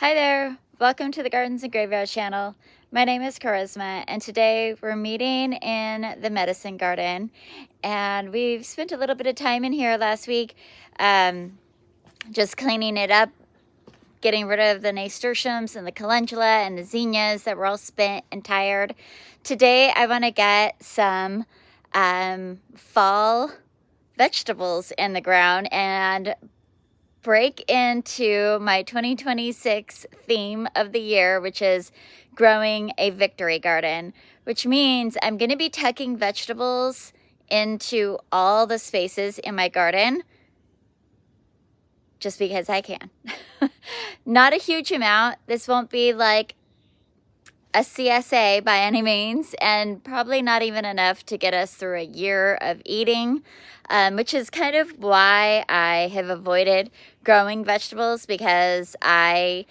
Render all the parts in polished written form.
Hi there, welcome to the Gardens and Graveyard channel. My name is Charisma, and today we're meeting in the medicine garden, and we've spent a little bit of time in here last week just cleaning it up, getting rid of the nasturtiums and the calendula and the zinnias that were all spent and tired. Today I want to get some fall vegetables in the ground and break into my 2026 theme of the year, which is growing a victory garden, which means I'm going to be tucking vegetables into all the spaces in my garden just because I can. Not a huge amount. This won't be like a CSA by any means, and probably not even enough to get us through a year of eating, which is kind of why I have avoided growing vegetables, because I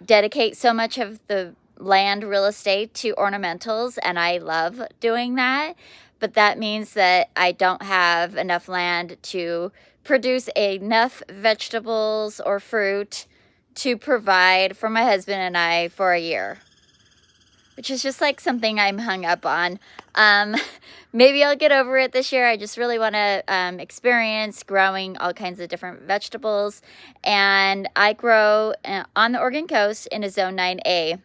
dedicate so much of the land real estate to ornamentals, and I love doing that. But that means that I don't have enough land to produce enough vegetables or fruit to provide for my husband and I for a year, which is just like something I'm hung up on. Maybe I'll get over it this year. I just really want to experience growing all kinds of different vegetables. And I grow on the Oregon coast in a zone 9A,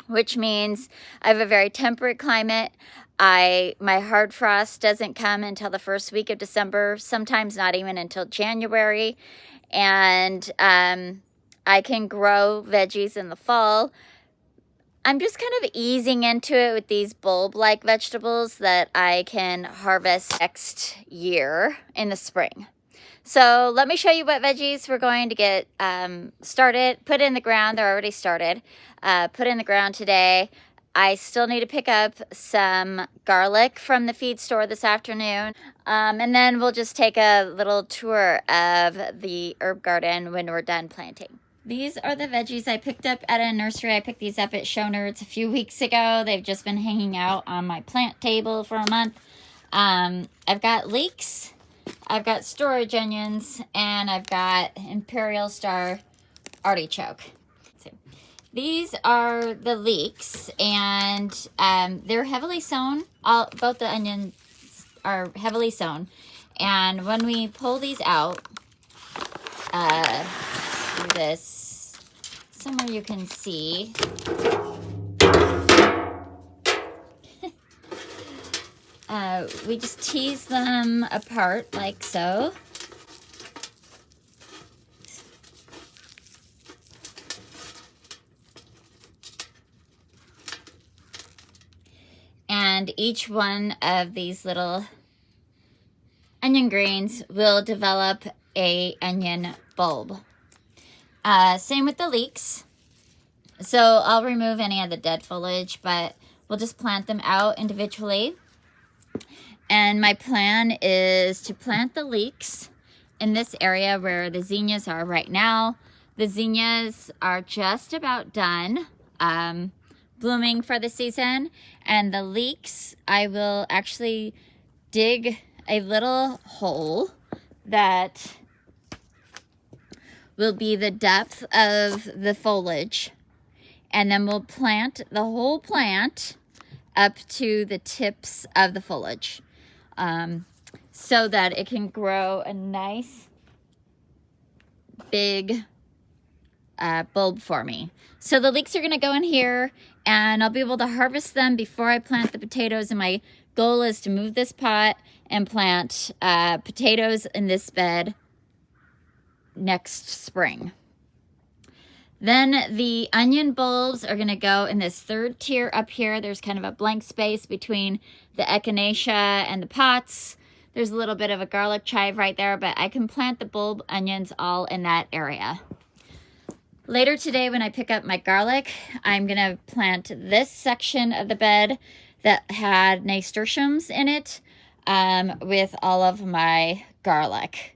which means I have a very temperate climate. My hard frost doesn't come until the first week of December, sometimes not even until January. And I can grow veggies in the fall. I'm just kind of easing into it with these bulb-like vegetables that I can harvest next year in the spring. So let me show you what veggies we're going to get started, put in the ground. They're already started, put in the ground today. I still need to pick up some garlic from the feed store this afternoon. And then we'll just take a little tour of the herb garden when we're done planting. These are the veggies I picked up at a nursery. I picked these up at Show Nerds a few weeks ago. They've just been hanging out on my plant table for a month. I've got leeks, I've got storage onions, and I've got Imperial Star artichoke. These are the leeks, and they're heavily sown. Both the onions are heavily sown. And when we pull these out, do this somewhere you can see. We just tease them apart like so. And each one of these little onion greens will develop a onion bulb. Same with the leeks. So I'll remove any of the dead foliage, but we'll just plant them out individually. And my plan is to plant the leeks in this area where the zinnias are right now. The zinnias are just about done blooming for the season. And the leeks, I will actually dig a little hole that will be the depth of the foliage, and then we'll plant the whole plant up to the tips of the foliage so that it can grow a nice big bulb for me. So the leeks are going to go in here, and I'll be able to harvest them before I plant the potatoes, and my goal is to move this pot and plant potatoes in this bed next spring. Then the onion bulbs are going to go in this third tier up here. There's kind of a blank space between the echinacea and the pots. There's a little bit of a garlic chive right there, but I can plant the bulb onions all in that area. Later today, when I pick up my garlic, I'm going to plant this section of the bed that had nasturtiums in it with all of my garlic.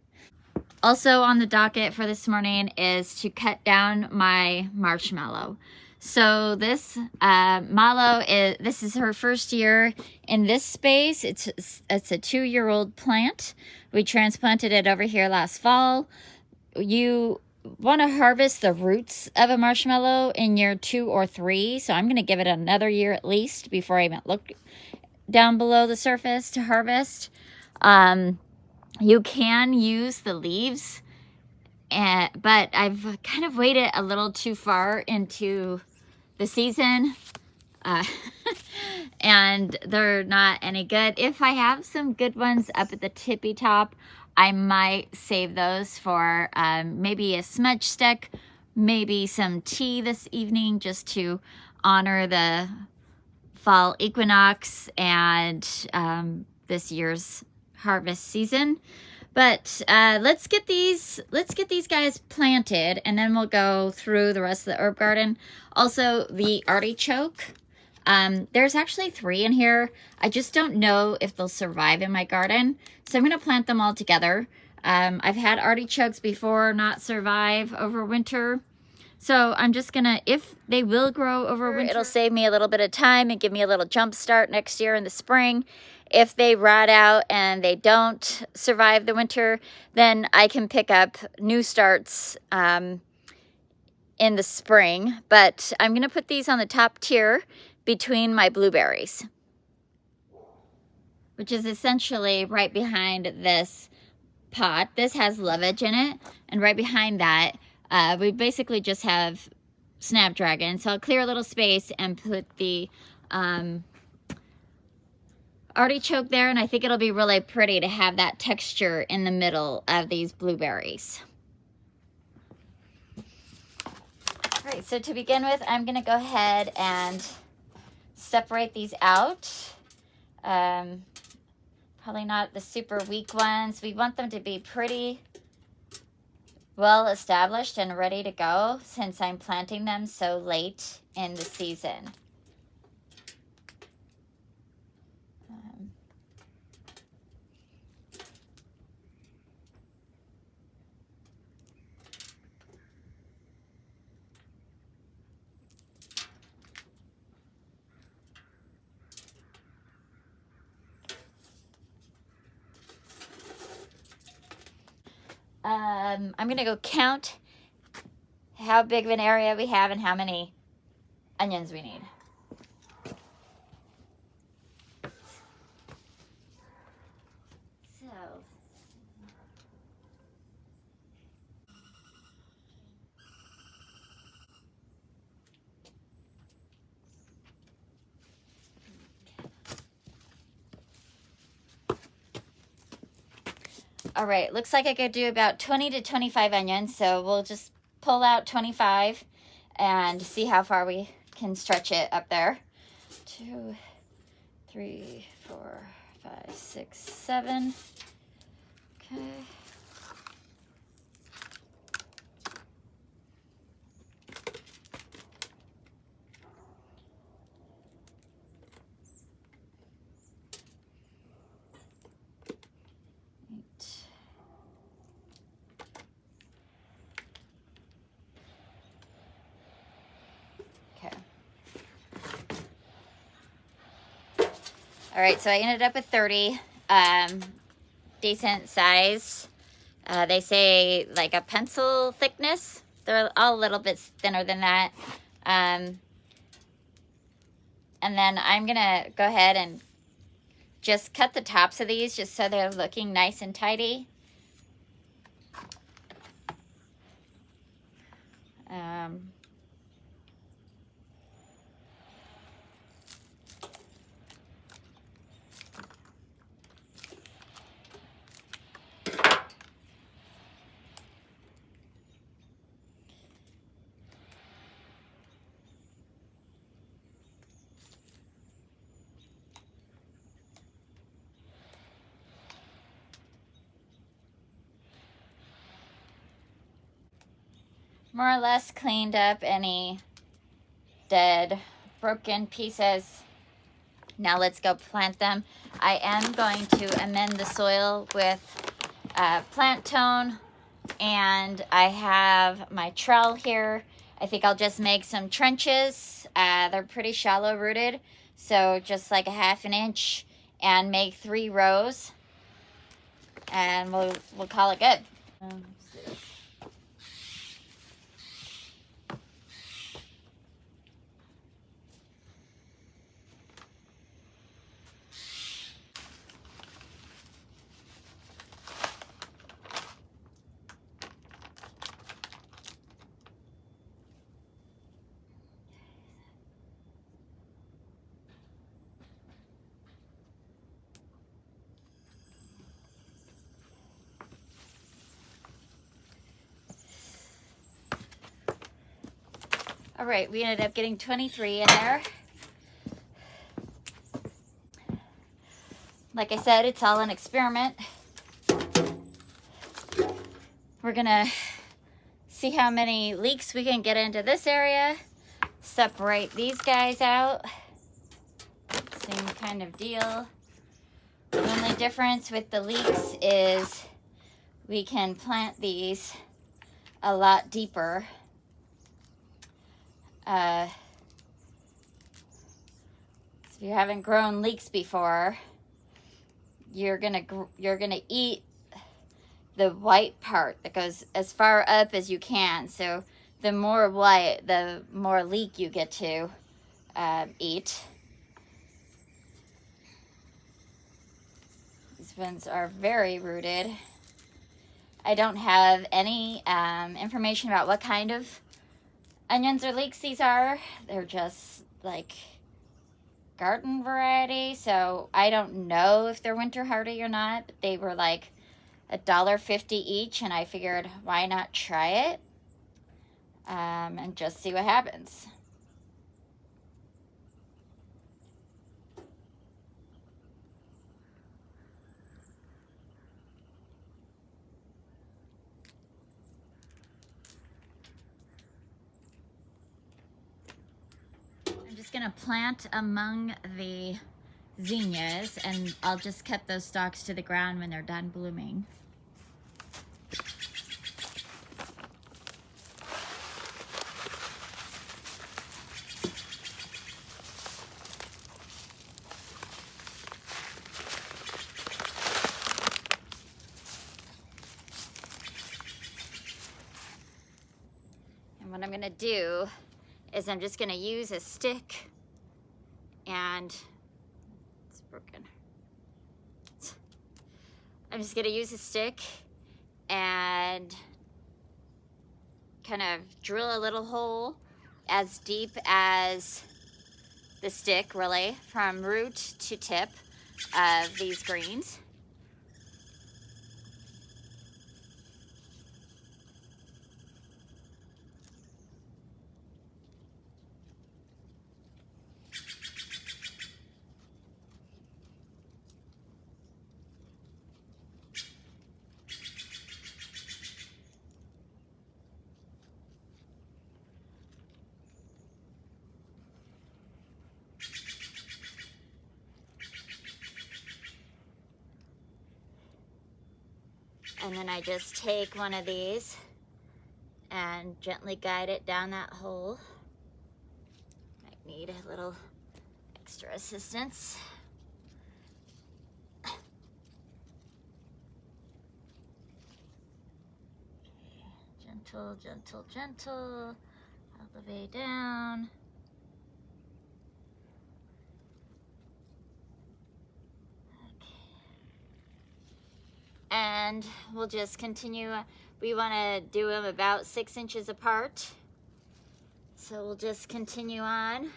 Also on the docket for this morning is to cut down my marshmallow. So this mallow this is her first year in this space. It's a 2-year-old plant. We transplanted it over here last fall. You want to harvest the roots of a marshmallow in year 2 or 3. So I'm going to give it another year at least before I even look down below the surface to harvest. You can use the leaves, but I've kind of waited a little too far into the season. And they're not any good. If I have some good ones up at the tippy top, I might save those for maybe a smudge stick, maybe some tea this evening, just to honor the fall equinox and this year's harvest season. But let's get these guys planted, and then we'll go through the rest of the herb garden. Also, the artichoke. There's actually 3 in here. I just don't know if they'll survive in my garden, so I'm going to plant them all together. I've had artichokes before not survive over winter, so I'm just going to, if they will grow over winter, it'll save me a little bit of time and give me a little jump start next year in the spring. If they rot out and they don't survive the winter, then I can pick up new starts in the spring. But I'm going to put these on the top tier between my blueberries, which is essentially right behind this pot. This has lovage in it, and right behind that we basically just have snapdragon. So I'll clear a little space and put the artichoke there, and I think it'll be really pretty to have that texture in the middle of these blueberries. All right, so to begin with, I'm gonna go ahead and separate these out. Probably not the super weak ones. We want them to be pretty well established and ready to go since I'm planting them so late in the season. I'm going to go count how big of an area we have and how many onions we need. So, all right, looks like I could do about 20 to 25 onions, so we'll just pull out 25 and see how far we can stretch it up there. 2, 3, 4, 5, 6, 7. Okay. All right, so I ended up with 30, decent size. They say like a pencil thickness. They're all a little bit thinner than that. And then I'm gonna go ahead and just cut the tops of these just so they're looking nice and tidy. More or less cleaned up any dead, broken pieces. Now let's go plant them. I am going to amend the soil with plant tone, and I have my trowel here. I think I'll just make some trenches. They're pretty shallow rooted, so just like a 1/2 inch, and make 3 rows, and we'll call it good. All right, we ended up getting 23 in there. Like I said, it's all an experiment. We're gonna see how many leeks we can get into this area. Separate these guys out. Same kind of deal. The only difference with the leeks is we can plant these a lot deeper. So if you haven't grown leeks before, you're gonna eat the white part that goes as far up as you can. So the more white, the more leek you get to eat. These ones are very rooted. I don't have any information about what kind of onions or leeks these are. They're just like garden variety, so I don't know if they're winter hardy or not, but they were like $1.50 each, and I figured why not try it and just see what happens. I'm just gonna plant among the zinnias, and I'll just cut those stalks to the ground when they're done blooming. And what I'm gonna do is I'm just gonna use a stick, and it's broken. I'm just gonna use a stick and kind of drill a little hole as deep as the stick, really, from root to tip of these greens. And then I just take one of these and gently guide it down that hole. Might need a little extra assistance. Gentle, gentle, gentle, all the way down. And we'll just continue. We want to do them about 6 inches apart. So we'll just continue on.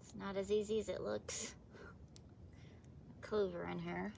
It's not as easy as it looks. Clover in here.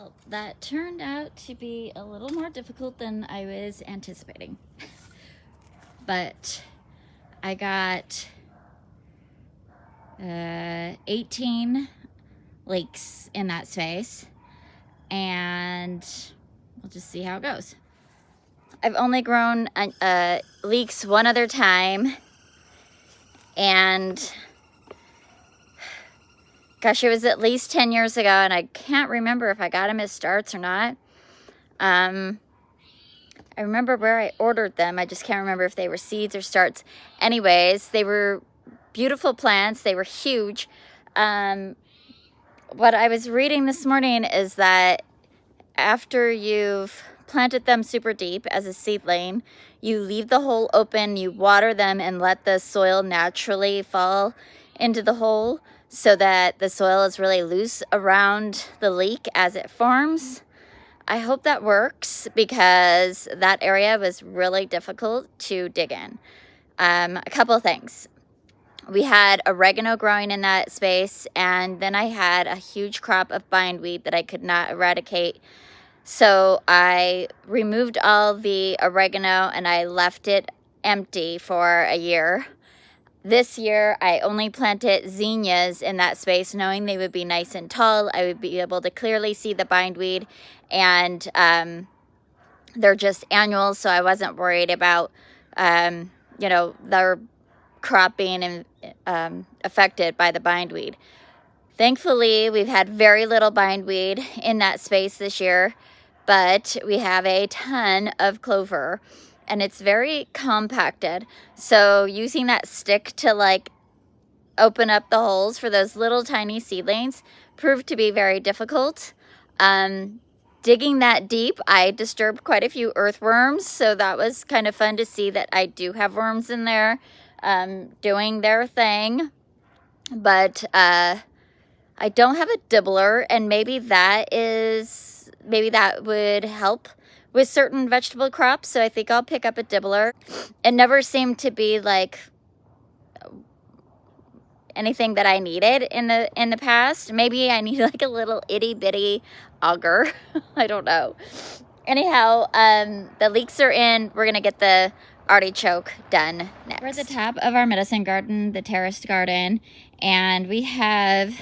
Well, that turned out to be a little more difficult than I was anticipating. But I got 18 leeks in that space, and we'll just see how it goes. I've only grown leeks one other time, and gosh, it was at least 10 years ago, and I can't remember if I got them as starts or not. I remember where I ordered them. I just can't remember if they were seeds or starts. Anyways, they were beautiful plants. They were huge. What I was reading this morning is that after you've planted them super deep as a seedling, you leave the hole open, you water them, and let the soil naturally fall into the hole so that the soil is really loose around the leek as it forms. I hope that works because that area was really difficult to dig in. A couple of things. We had oregano growing in that space, and then I had a huge crop of bindweed that I could not eradicate. So I removed all the oregano and I left it empty for a year. This year, I only planted zinnias in that space, knowing they would be nice and tall. I would be able to clearly see the bindweed, and they're just annuals, so I wasn't worried about, their crop being affected by the bindweed. Thankfully, we've had very little bindweed in that space this year, but we have a ton of clover, and it's very compacted. So using that stick to like open up the holes for those little tiny seedlings proved to be very difficult. Digging that deep, I disturbed quite a few earthworms, so that was kind of fun to see that I do have worms in there doing their thing. But I don't have a dibbler, and maybe that would help with certain vegetable crops, so I think I'll pick up a dibbler. It never seemed to be like anything that I needed in the past. Maybe I need like a little itty bitty auger. I don't know. Anyhow, the leeks are in. We're gonna get the artichoke done next. We're at the top of our medicine garden, the terraced garden, and we have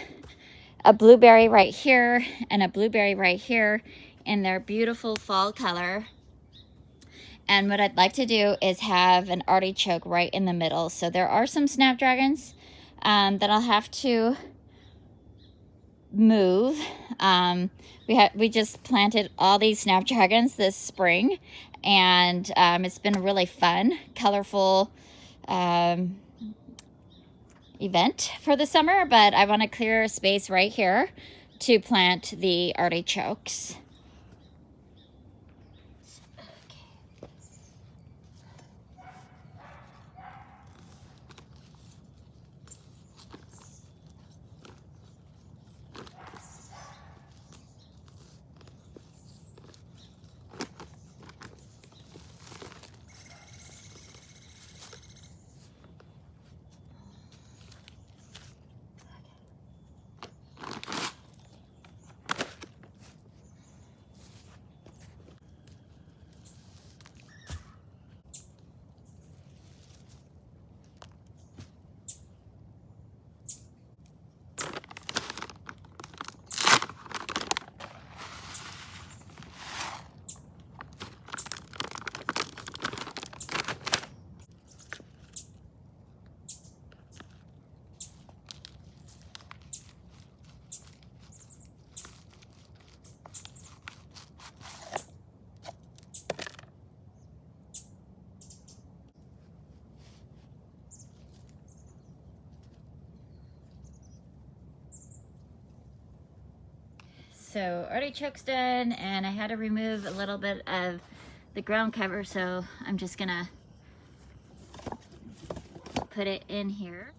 a blueberry right here and a blueberry right here in their beautiful fall color. And what I'd like to do is have an artichoke right in the middle. So there are some snapdragons that I'll have to move. We just planted all these snapdragons this spring, and it's been a really fun, colorful event for the summer, but I want to clear a space right here to plant the artichokes. So artichoke's done, and I had to remove a little bit of the ground cover, so I'm just gonna put it in here.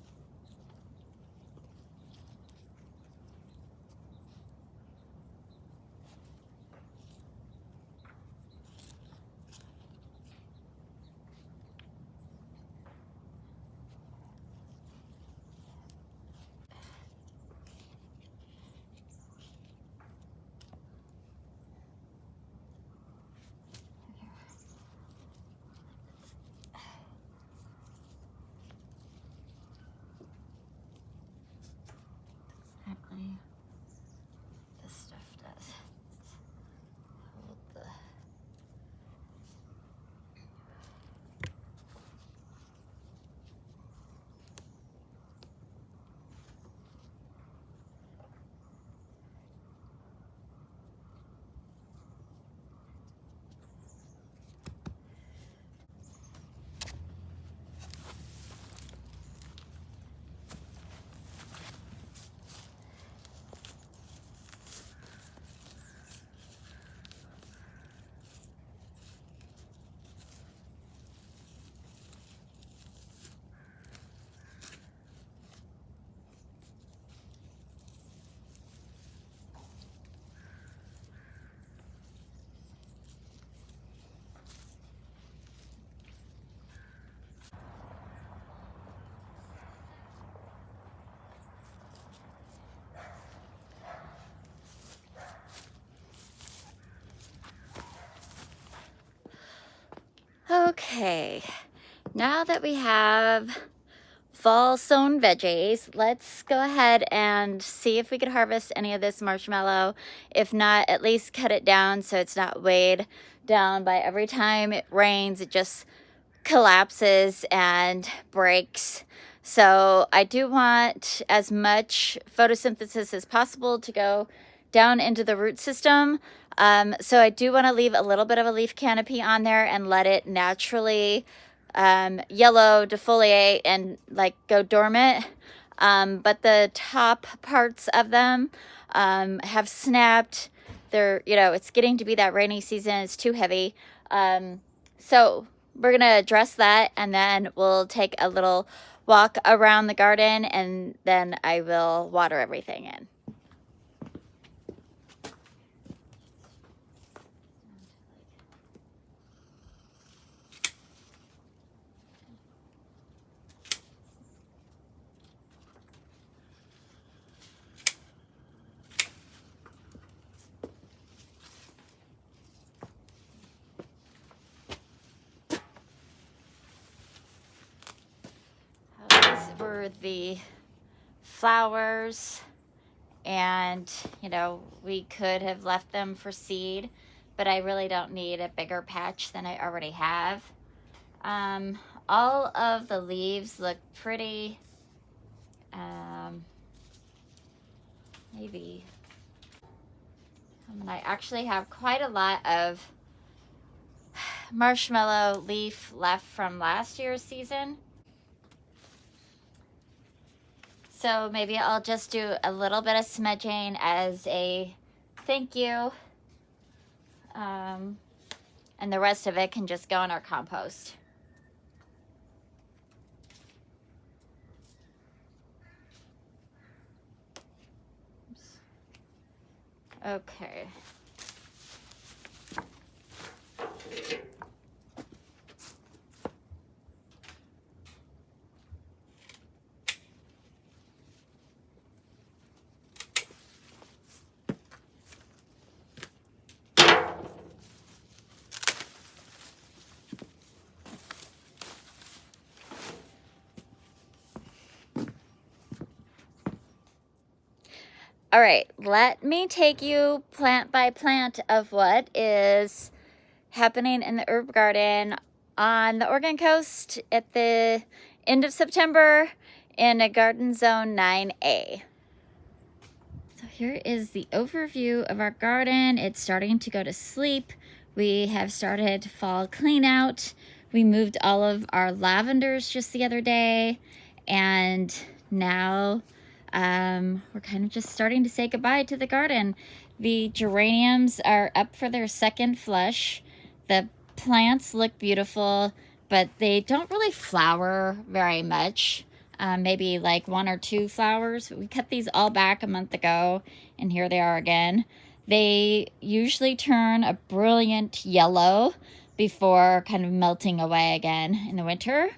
Okay, now that we have fall sown veggies, let's go ahead and see if we could harvest any of this marshmallow. If not, at least cut it down so it's not weighed down by every time it rains. It just collapses and breaks. So I do want as much photosynthesis as possible to go down into the root system. So I do want to leave a little bit of a leaf canopy on there and let it naturally yellow, defoliate, and like go dormant. But the top parts of them have snapped. They're, you know, it's getting to be that rainy season. It's too heavy. So we're going to address that, and then we'll take a little walk around the garden, and then I will water everything in. These were the flowers, and you know, we could have left them for seed, but I really don't need a bigger patch than I already have. All of the leaves look pretty, maybe, I actually have quite a lot of marshmallow leaf left from last year's season. So maybe I'll just do a little bit of smudging as a thank you. And the rest of it can just go in our compost. Okay. All right, let me take you plant by plant of what is happening in the herb garden on the Oregon coast at the end of September in a garden zone 9A. So here is the overview of our garden. It's starting to go to sleep. We have started fall clean out. We moved all of our lavenders just the other day, and now we're kind of just starting to say goodbye to the garden. The geraniums are up for their second flush. The plants look beautiful, but they don't really flower very much. Maybe like 1 or 2 flowers. We cut these all back a month ago, and here they are again. They usually turn a brilliant yellow before kind of melting away again in the winter.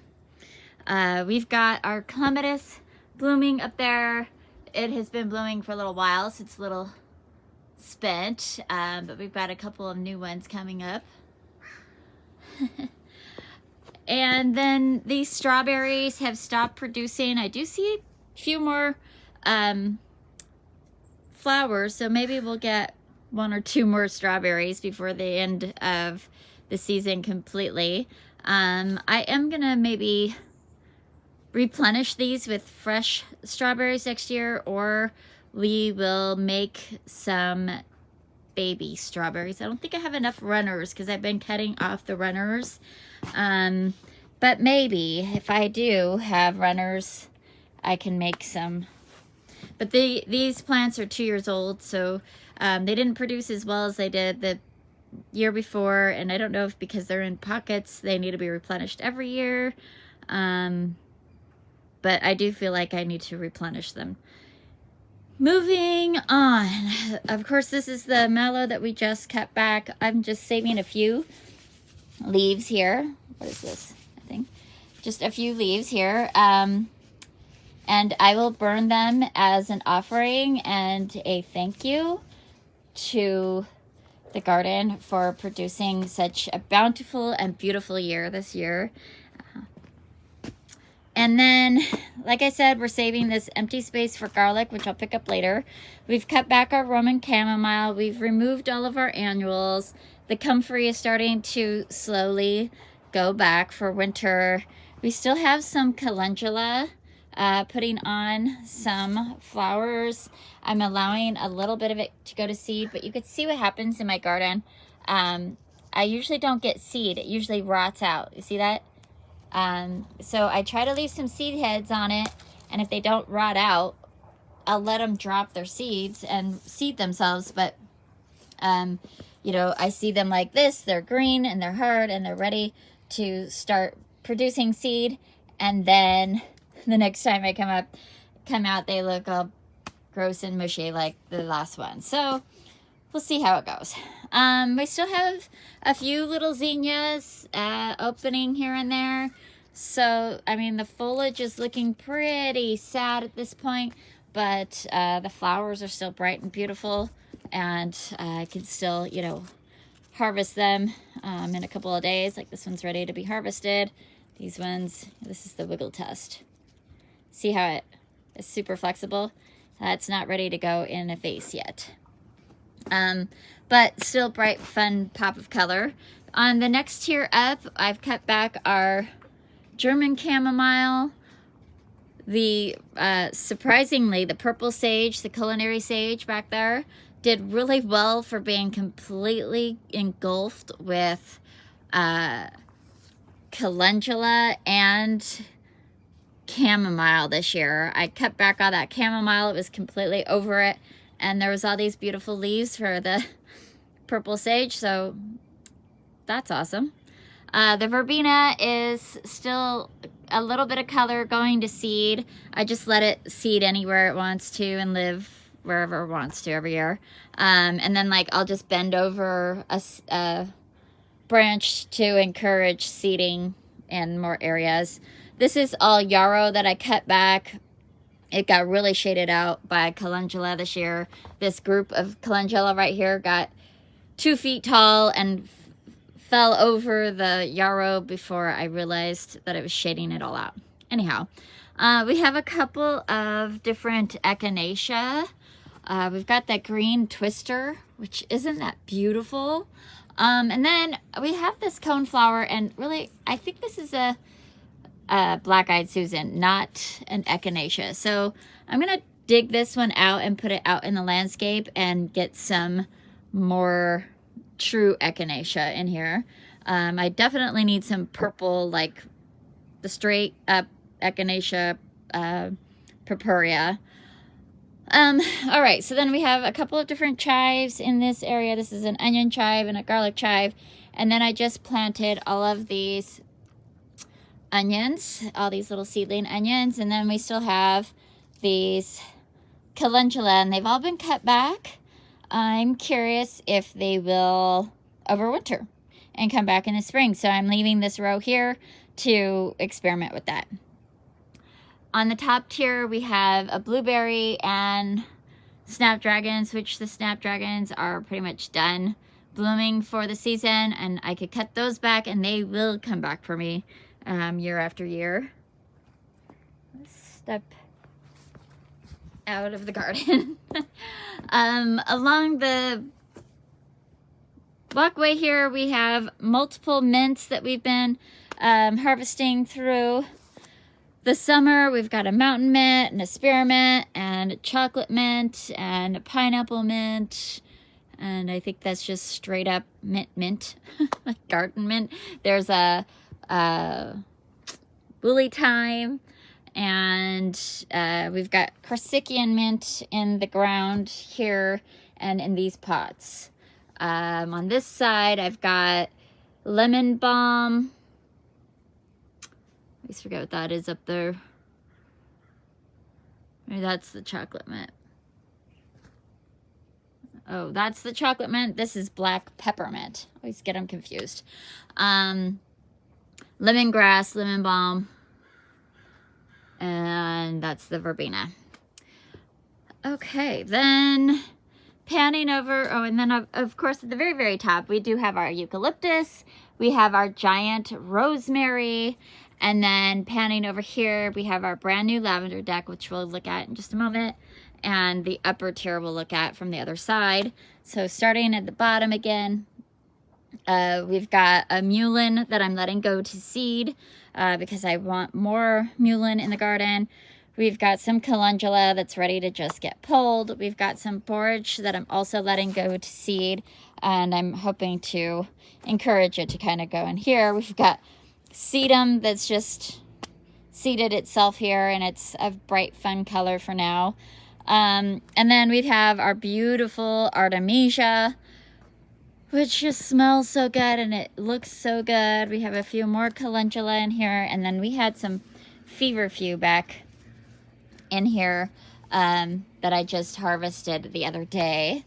We've got our clematis blooming up there. It has been blooming for a little while, so it's a little spent, but we've got a couple of new ones coming up. And then these strawberries have stopped producing. I do see a few more flowers, so maybe we'll get 1 or 2 more strawberries before the end of the season completely. I am gonna maybe replenish these with fresh strawberries next year, or we will make some baby strawberries. I don't think I have enough runners because I've been cutting off the runners. But maybe if I do have runners, I can make some. But these plants are 2 years old, so they didn't produce as well as they did the year before, and I don't know if because they're in pockets they need to be replenished every year. But I do feel like I need to replenish them. Moving on. Of course, this is the mallow that we just cut back. I'm just saving a few leaves here. What is this? I think just a few leaves here. And I will burn them as an offering and a thank you to the garden for producing such a bountiful and beautiful year this year. And then, like I said, we're saving this empty space for garlic, which I'll pick up later. We've cut back our Roman chamomile. We've removed all of our annuals. The comfrey is starting to slowly go back for winter. We still have some calendula, putting on some flowers. I'm allowing a little bit of it to go to seed, but you could see what happens in my garden. I usually don't get seed. It usually rots out. You see that? So I try to leave some seed heads on it, and if they don't rot out, I'll let them drop their seeds and seed themselves. But you know, I see them like this. They're green and they're hard and they're ready to start producing seed. And then the next time I come out, they look all gross and mushy like the last one. So we'll see how it goes. We still have a few little zinnias opening here and there. So, I mean, the foliage is looking pretty sad at this point, but the flowers are still bright and beautiful, and I can still, you know, harvest them in a couple of days. Like this one's ready to be harvested. These ones, this is the wiggle test. See how it is super flexible? It's not ready to go in a vase yet. But still bright, fun pop of color. On the next tier up, I've cut back our German chamomile. The surprisingly, the purple sage, the culinary sage back there, did really well for being completely engulfed with calendula and chamomile this year. I cut back all that chamomile. It was completely over it. And there was all these beautiful leaves for the purple sage, so that's awesome. The verbena is still a little bit of color going to seed. I just let it seed anywhere it wants to and live wherever it wants to every year. And then like I'll just bend over a branch to encourage seeding in more areas. This is all yarrow that I cut back. It got really shaded out by calendula this year. This group of calendula right here got 2 feet tall and fell over the yarrow before I realized that it was shading it all out. Anyhow, we have a couple of different echinacea. We've got that green twister, which isn't that beautiful. And then we have this coneflower, and really, I think this is a black-eyed Susan, not an echinacea. So I'm gonna dig this one out and put it out in the landscape and get some more true echinacea in here. I definitely need some purple, like the straight up echinacea purpurea. All right, so then we have a couple of different chives in this area. This is an onion chive and a garlic chive. And then I just planted all of these onions, all these little seedling onions. And then we still have these calendula, and they've all been cut back. I'm curious if they will overwinter and come back in the spring. So I'm leaving this row here to experiment with that. On the top tier, we have a blueberry and snapdragons, which the snapdragons are pretty much done blooming for the season, and I could cut those back and they will come back for me year after year. Let's step out of the garden. Along the walkway here, we have multiple mints that we've been harvesting through the summer. We've got a mountain mint and a spearmint and a chocolate mint and a pineapple mint, and I think that's just straight up mint like garden mint. There's a woolly thyme, and we've got Corsican mint in the ground here and in these pots. On this side, I've got lemon balm. I always forget what that is up there. Maybe that's the chocolate mint. Oh, that's the chocolate mint. This is black peppermint. I always get them confused. Lemongrass, lemon balm, and that's the verbena. Okay, then panning over, oh, and then of course at the very, very top, we do have our eucalyptus, we have our giant rosemary, and then panning over here, we have our brand new lavender deck, which we'll look at in just a moment, and the upper tier we'll look at from the other side. So starting at the bottom again, we've got a mullein that I'm letting go to seed because I want more mullein in the garden. We've got some calendula that's ready to just get pulled. We've got some borage that I'm also letting go to seed, and I'm hoping to encourage it to kind of go in here. We've got sedum that's just seeded itself here, and it's a bright, fun color for now. And then we have our beautiful artemisia, which just smells so good and it looks so good. We have a few more calendula in here, and then we had some feverfew back in here that I just harvested the other day.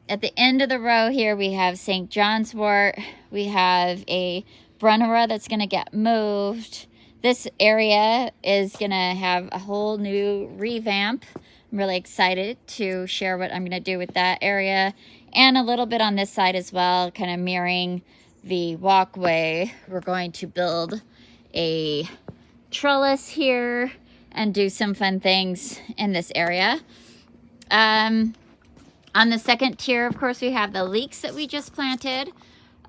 At the end of the row here, we have St. John's wort. We have a brunnera that's going to get moved. This area is going to have a whole new revamp. I'm really excited to share what I'm going to do with that area, and a little bit on this side as well, kind of mirroring the walkway. We're going to build a trellis here and do some fun things in this area. On the second tier, of course, we have the leeks that we just planted.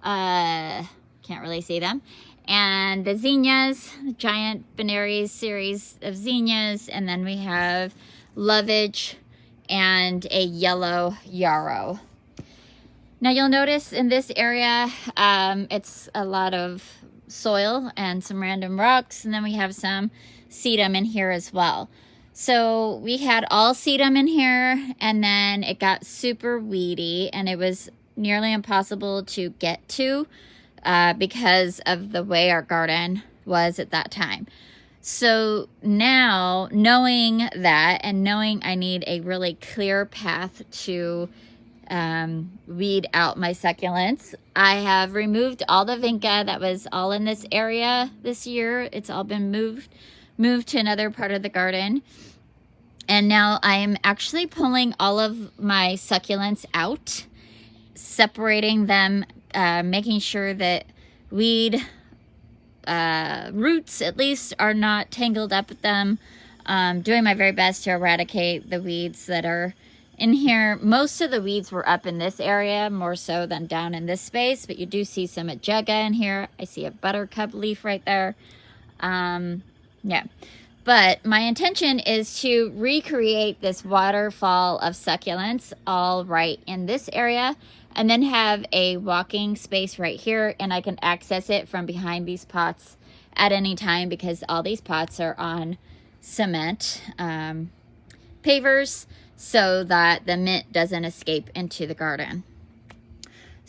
Can't really see them. And the zinnias, giant Benaries series of zinnias. And then we have lovage and a yellow yarrow. Now you'll notice in this area, it's a lot of soil and some random rocks. And then we have some sedum in here as well. So we had all sedum in here, and then it got super weedy and it was nearly impossible to get to because of the way our garden was at that time. So now, knowing that and knowing I need a really clear path to weed out my succulents, I have removed all the vinca that was all in this area this year. It's all been moved to another part of the garden. And now I am actually pulling all of my succulents out, separating them, making sure that weed roots at least are not tangled up with them. Doing my very best to eradicate the weeds that are in here. Most of the weeds were up in this area, more so than down in this space, but you do see some adjega in here. I see a buttercup leaf right there. Yeah, but my intention is to recreate this waterfall of succulents all right in this area, and then have a walking space right here, and I can access it from behind these pots at any time because all these pots are on cement pavers so that the mint doesn't escape into the garden.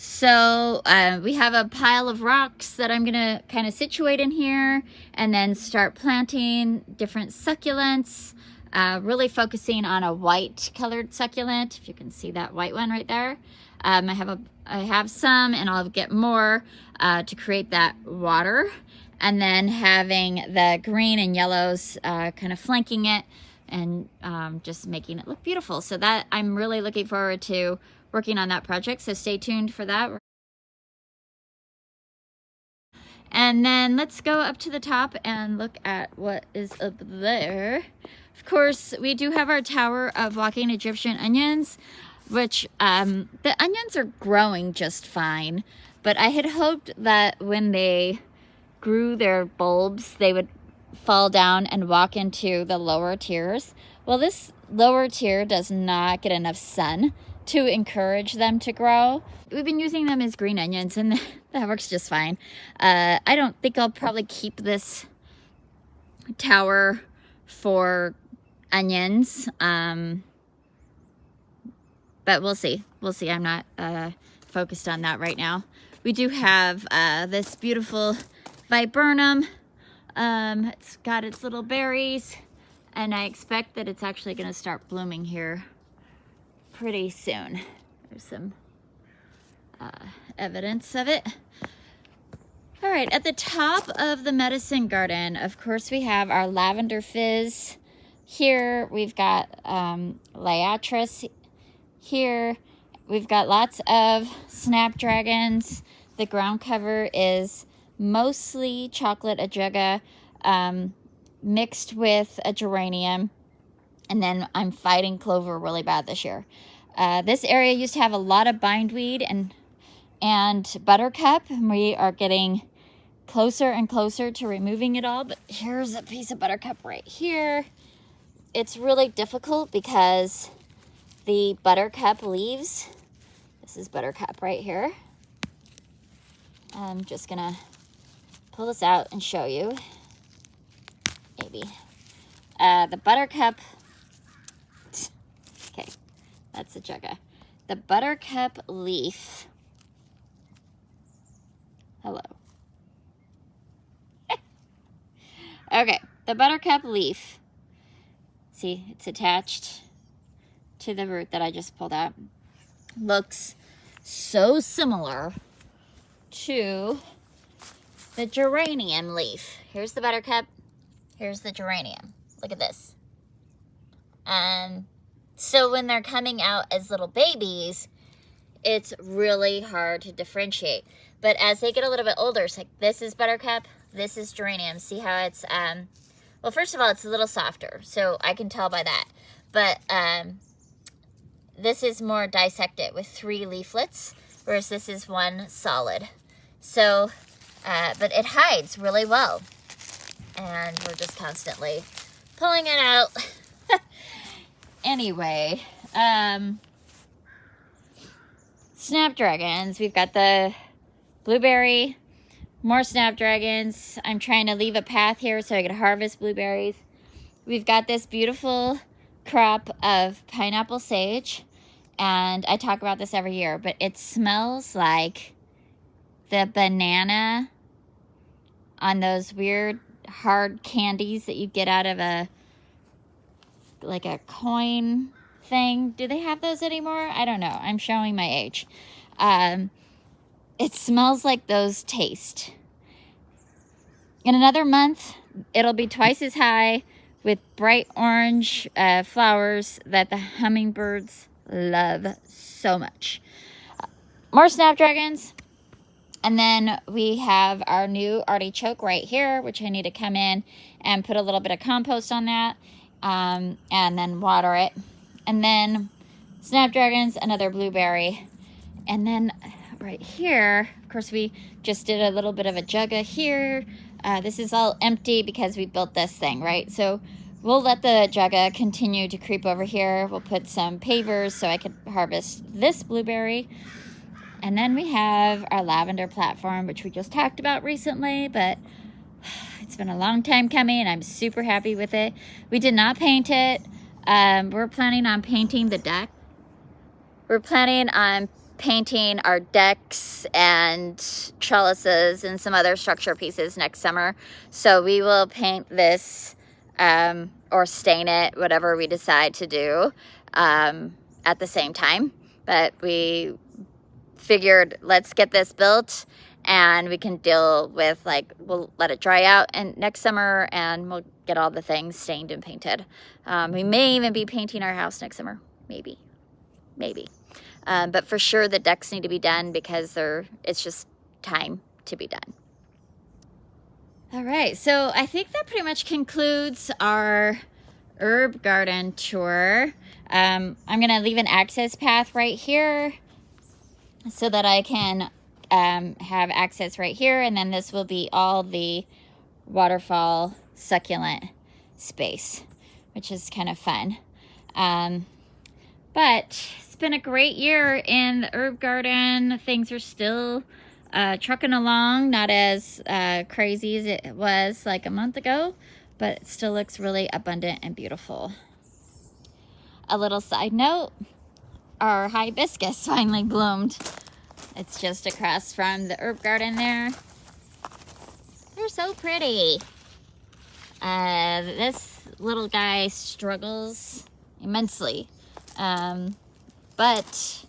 So we have a pile of rocks that I'm gonna kind of situate in here and then start planting different succulents, really focusing on a white colored succulent. If you can see that white one right there. I have some, and I'll get more to create that water, and then having the green and yellows kind of flanking it and just making it look beautiful. So that I'm really looking forward to working on that project, so stay tuned for that. And then let's go up to the top and look at what is up there. Of course, we do have our tower of walking Egyptian onions, which the onions are growing just fine, but I had hoped that when they grew their bulbs, they would fall down and walk into the lower tiers. Well, this lower tier does not get enough sun to encourage them to grow. We've been using them as green onions, and that works just fine. I don't think I'll probably keep this tower for onions, but we'll see. We'll see. I'm not focused on that right now. We do have this beautiful viburnum. It's got its little berries, and I expect that it's actually going to start blooming here pretty soon. There's some evidence of it. All right, at the top of the medicine garden, of course, we have our lavender fizz. Here we've got liatris here. We've got lots of snapdragons. The ground cover is mostly chocolate ajuga mixed with a geranium. And then I'm fighting clover really bad this year. This area used to have a lot of bindweed and buttercup, and we are getting closer and closer to removing it all. But here's a piece of buttercup right here. It's really difficult because the buttercup leaves, this is buttercup right here. I'm just gonna pull this out and show you, maybe. The buttercup, okay, that's the jugga. The buttercup leaf, hello. Okay, the buttercup leaf, see, it's attached to the root that I just pulled out. Looks so similar to the geranium leaf. Here's the buttercup, here's the geranium. Look at this. So when they're coming out as little babies, it's really hard to differentiate. But as they get a little bit older, it's like this is buttercup, this is geranium. See how it's, well, first of all, it's a little softer, so I can tell by that. But this is more dissected with 3 leaflets, whereas this is one solid. So, but it hides really well. And we're just constantly pulling it out. Anyway, snapdragons. We've got the blueberry, more snapdragons. I'm trying to leave a path here so I can harvest blueberries. We've got this beautiful crop of pineapple sage, and I talk about this every year, but it smells like the banana on those weird hard candies that you get out of like a coin thing. Do they have those anymore? I don't know. I'm showing my age. It smells like those taste. In another month, it'll be twice as high with bright orange flowers that the hummingbirds love so much. More snapdragons. And then we have our new artichoke right here, which I need to come in and put a little bit of compost on that, and then water it. And then snapdragons, another blueberry. And then right here, of course, we just did a little bit of a jugga here. This is all empty because we built this thing, right? So we'll let the jugga continue to creep over here. We'll put some pavers so I can harvest this blueberry. And then we have our lavender platform, which we just talked about recently, but it's been a long time coming and I'm super happy with it. We did not paint it. We're planning on painting the deck. We're planning on painting our decks and trellises and some other structure pieces next summer. So we will paint this or stain it, whatever we decide to do at the same time. But we figured let's get this built and we can deal with, like, we'll let it dry out and next summer and we'll get all the things stained and painted. We may even be painting our house next summer, maybe. But for sure the decks need to be done because it's just time to be done. All right, so I think that pretty much concludes our herb garden tour. I'm gonna leave an access path right here so that I can have access right here, and then this will be all the waterfall succulent space, which is kind of fun. But it's been a great year in the herb garden. Things are still trucking along, not as crazy as it was like a month ago, but it still looks really abundant and beautiful. A little side note, our hibiscus finally bloomed. It's just across from the herb garden there. They're so pretty. This little guy struggles immensely, but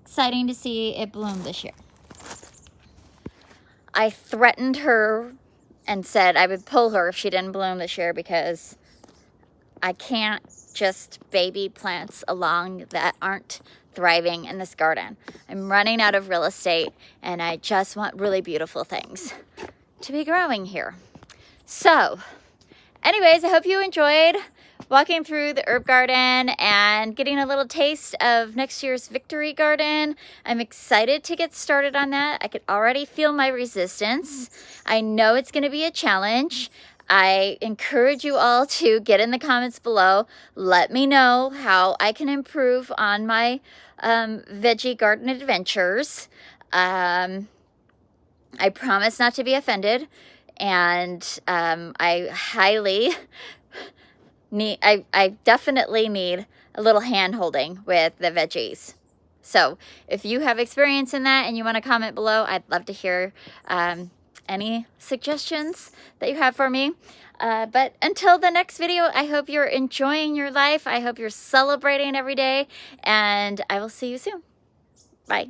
exciting to see it bloom this year. I threatened her and said I would pull her if she didn't bloom this year because I can't just baby plants along that aren't thriving in this garden. I'm running out of real estate and I just want really beautiful things to be growing here. So anyways, I hope you enjoyed walking through the herb garden and getting a little taste of next year's victory garden. I'm excited to get started on that. I could already feel my resistance. I know it's going to be a challenge. I encourage you all to get in the comments below. Let me know how I can improve on my veggie garden adventures. I promise not to be offended. And I definitely need a little hand holding with the veggies. So if you have experience in that and you want to comment below, I'd love to hear any suggestions that you have for me. But until the next video, I hope you're enjoying your life. I hope you're celebrating every day, and I will see you soon. Bye.